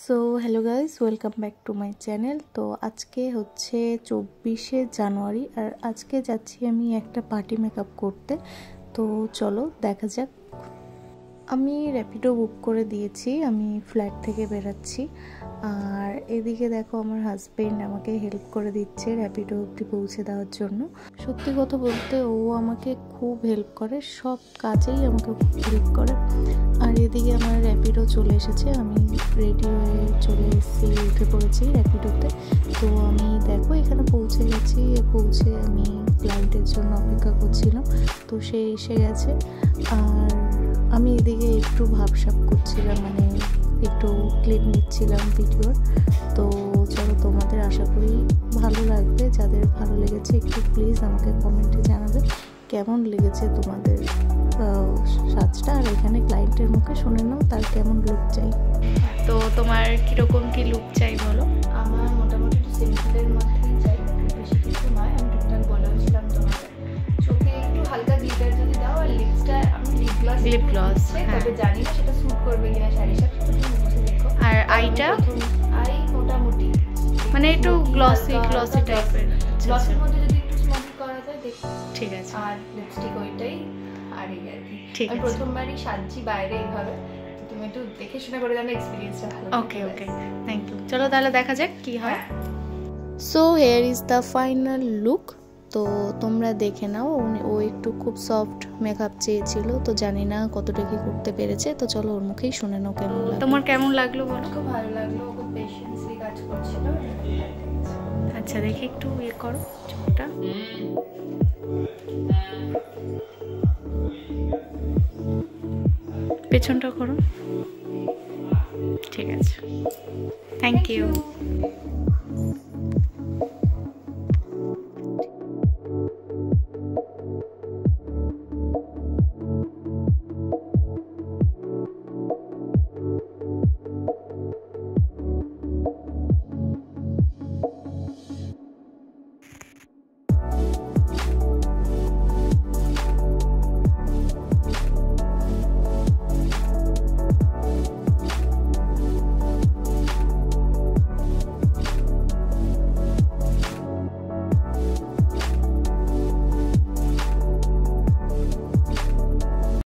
So hello guys, welcome back to my channel. তো আজকে হচ্ছে 24শে জানুয়ারি আর আজকে যাচ্ছি আমি একটা পার্টি মেকআপ করতে। তো চলো দেখা যাক। আমি র্যাপিডো বুক করে দিয়েছি, আমি ফ্ল্যাট থেকে বেরাচ্ছি। আর এদিকে দেখো আমার হাজবেন্ড আমাকে হেল্প করে দিচ্ছে র্যাপিডো অবধি পৌঁছে দেওয়ার জন্য। সত্যি কথা বলতে ও আমাকে খুব হেল্প করে, সব কাজেই আমাকে খুব হেল্প করে। আর এদিকে আমার র্যাপিডো চলে এসেছে, আমি রেডি হয়ে চলে এসেছি, উঠে পড়েছি র্যাপিডোতে। তো আমি দেখো এখানে পৌঁছে গেছি, পৌঁছে আমি ক্লায়েন্টের জন্য অপেক্ষা করছিলাম। তো সে এসে গেছে আর আমি এদিকে একটু ভাবসাব করছিলাম, মানে একটু ক্লিপ নিচ্ছিলাম ভিডিওর। তো চলো, তোমাদের আশা করি ভালো লাগবে। যাদের ভালো লেগেছে একটু প্লিজ আমাকে কমেন্টে জানাবে কেমন লেগেছে তোমাদের সাজটা। আর এখানে ক্লায়েন্টের মুখে শুনে নাও তার কেমন লুক চাই। তো তোমার কীরকম কী লুক চাই বলো? আমার মোটামুটি সিম্পলের মধ্যেই চাই, বেশি কিছু নয়। আমি টুকটাক বলেছিলাম তোমাকে চোখে একটু হালকা গ্লিটার যদি দাও, আর লিপসটা আমি লিপ গ্লস তবে জানি না সেটা স্যুট করবে কিনা শাড়ির সাথে, তুমি বুঝে দেখো। আর আইটা আই মোটামুটি মানে একটু গ্লসি টাইপের, গ্লসের মধ্যে যদি একটু স্মোকি করা যায় দেখো। ঠিক আছে। আর লিপস্টিক ওইটাই আর এই আর কি। ঠিক আছে, প্রথমবারই সাজছি বাইরে এইভাবে, তুমি একটু দেখে শুনে করে জানো, এক্সপিরিয়েন্সটা ভালো। Okay thank you. চলো তাহলে দেখা যাক কি হয়। So here is the final look. তো তোমরা দেখে নাও, ও একটু খুব সফট মেকআপ চেয়েছিল, তো জানি না কতটা কি করতে পেরেছে। তো চলো ওর মুখেই শুনে নাও কেমন লাগলো। তোমার কেমন লাগলো বলো? খুব ভালো লাগলো, খুব পেশেন্সলি কাজ করছিল। আচ্ছা দেখি একটু ইয়ে করো চোখটা। পেছনটা করো। ঠিক আছে, থ্যাংক ইউ।